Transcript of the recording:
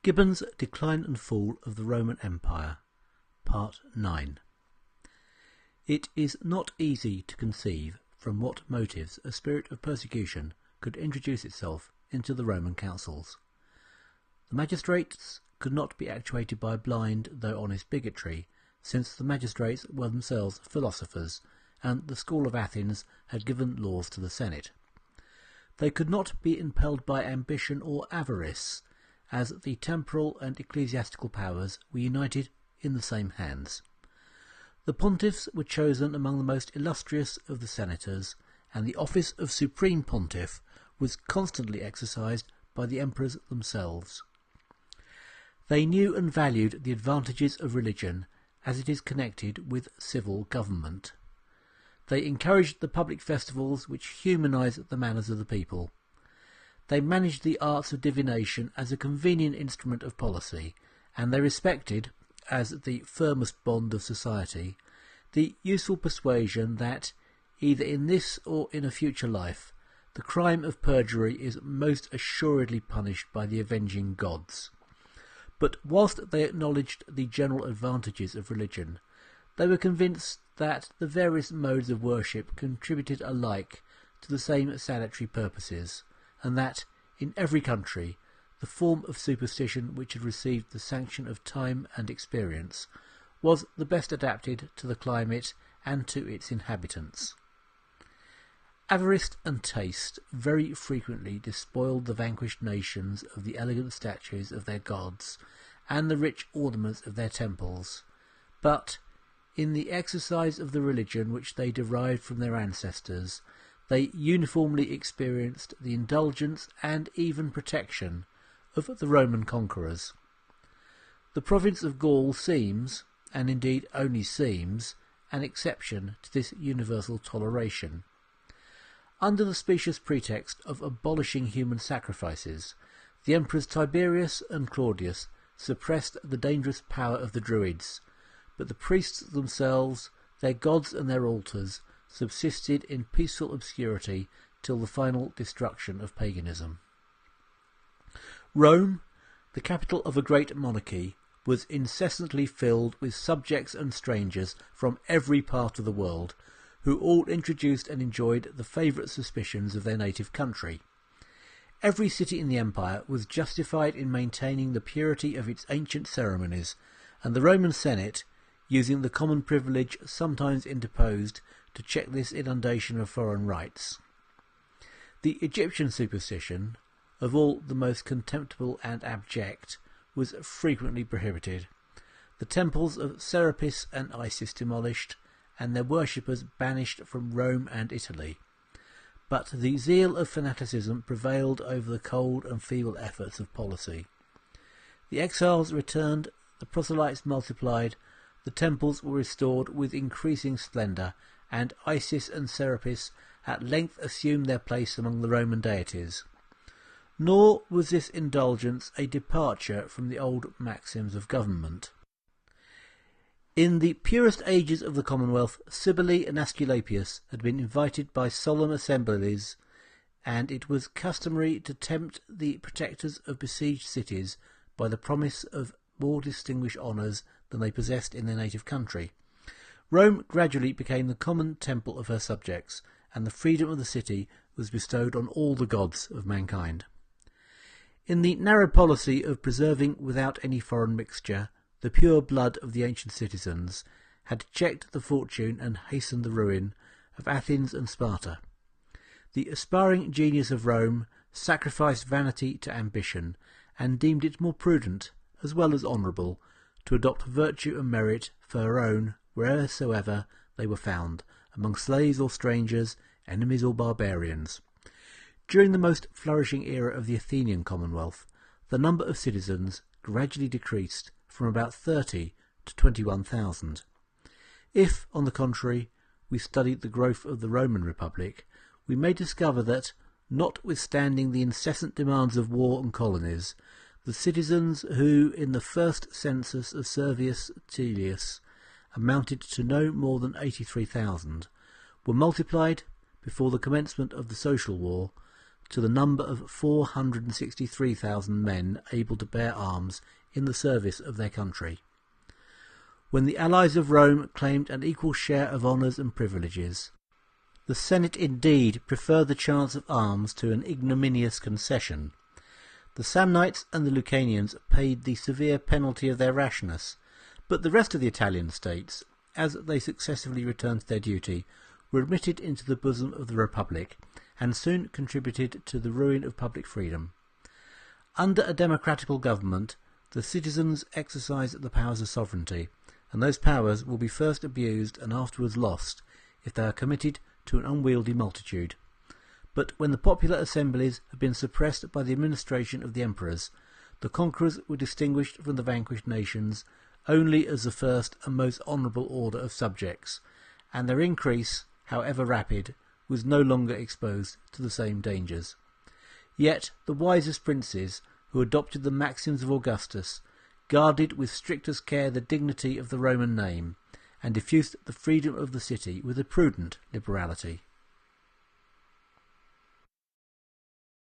Gibbon's Decline and Fall of the Roman Empire, Part 9. It is not easy to conceive from what motives a spirit of persecution could introduce itself into the Roman councils. The magistrates could not be actuated by blind though honest bigotry, since the magistrates were themselves philosophers, and the school of Athens had given laws to the Senate. They could not be impelled by ambition or avarice, as the temporal and ecclesiastical powers were united in the same hands. The pontiffs were chosen among the most illustrious of the senators, and the office of supreme pontiff was constantly exercised by the emperors themselves. They knew and valued the advantages of religion as it is connected with civil government. They encouraged the public festivals which humanize the manners of the people. They managed the arts of divination as a convenient instrument of policy, and they respected, as the firmest bond of society, the useful persuasion that, either in this or in a future life, the crime of perjury is most assuredly punished by the avenging gods. But whilst they acknowledged the general advantages of religion, they were convinced that the various modes of worship contributed alike to the same salutary purposes, and that, in every country, the form of superstition which had received the sanction of time and experience was the best adapted to the climate and to its inhabitants. Avarice and taste very frequently despoiled the vanquished nations of the elegant statues of their gods and the rich ornaments of their temples, but, in the exercise of the religion which they derived from their ancestors, they uniformly experienced the indulgence and even protection of the Roman conquerors. The province of Gaul seems, and indeed only seems, an exception to this universal toleration. Under the specious pretext of abolishing human sacrifices, the emperors Tiberius and Claudius suppressed the dangerous power of the Druids, but the priests themselves, their gods and their altars, subsisted in peaceful obscurity till the final destruction of paganism. Rome, the capital of a great monarchy, was incessantly filled with subjects and strangers from every part of the world, who all introduced and enjoyed the favourite suspicions of their native country. Every city in the empire was justified in maintaining the purity of its ancient ceremonies, and the Roman Senate, using the common privilege sometimes interposed to check this inundation of foreign rites. The Egyptian superstition, of all the most contemptible and abject, was frequently prohibited, the temples of Serapis and Isis demolished, and their worshippers banished from Rome and Italy. But the zeal of fanaticism prevailed over the cold and feeble efforts of policy. The exiles returned, the proselytes multiplied, the temples were restored with increasing splendour, and Isis and Serapis at length assumed their place among the Roman deities. Nor was this indulgence a departure from the old maxims of government. In the purest ages of the Commonwealth, Cybele and Aesculapius had been invited by solemn assemblies, and it was customary to tempt the protectors of besieged cities by the promise of more distinguished honours than they possessed in their native country. Rome gradually became the common temple of her subjects, and the freedom of the city was bestowed on all the gods of mankind. In the narrow policy of preserving without any foreign mixture the pure blood of the ancient citizens, had checked the fortune and hastened the ruin of Athens and Sparta. The aspiring genius of Rome sacrificed vanity to ambition, and deemed it more prudent, as well as honourable, to adopt virtue and merit for her own wheresoever they were found, among slaves or strangers, enemies or barbarians. During the most flourishing era of the Athenian Commonwealth, the number of citizens gradually decreased from about 30 to 21,000. If, on the contrary, we study the growth of the Roman Republic, we may discover that, notwithstanding the incessant demands of war and colonies, the citizens who, in the first census of Servius Tullius, amounted to no more than 83,000, were multiplied, before the commencement of the social war, to the number of 463,000 men able to bear arms in the service of their country. When the allies of Rome claimed an equal share of honours and privileges, the Senate indeed preferred the chance of arms to an ignominious concession. The Samnites and the Lucanians paid the severe penalty of their rashness, but the rest of the Italian states, as they successively returned to their duty, were admitted into the bosom of the Republic, and soon contributed to the ruin of public freedom. Under a democratical government, the citizens exercise the powers of sovereignty, and those powers will be first abused and afterwards lost if they are committed to an unwieldy multitude. But when the popular assemblies have been suppressed by the administration of the emperors, the conquerors were distinguished from the vanquished nations only as the first and most honourable order of subjects, and their increase, however rapid, was no longer exposed to the same dangers. Yet the wisest princes, who adopted the maxims of Augustus, guarded with strictest care the dignity of the Roman name, and diffused the freedom of the city with a prudent liberality.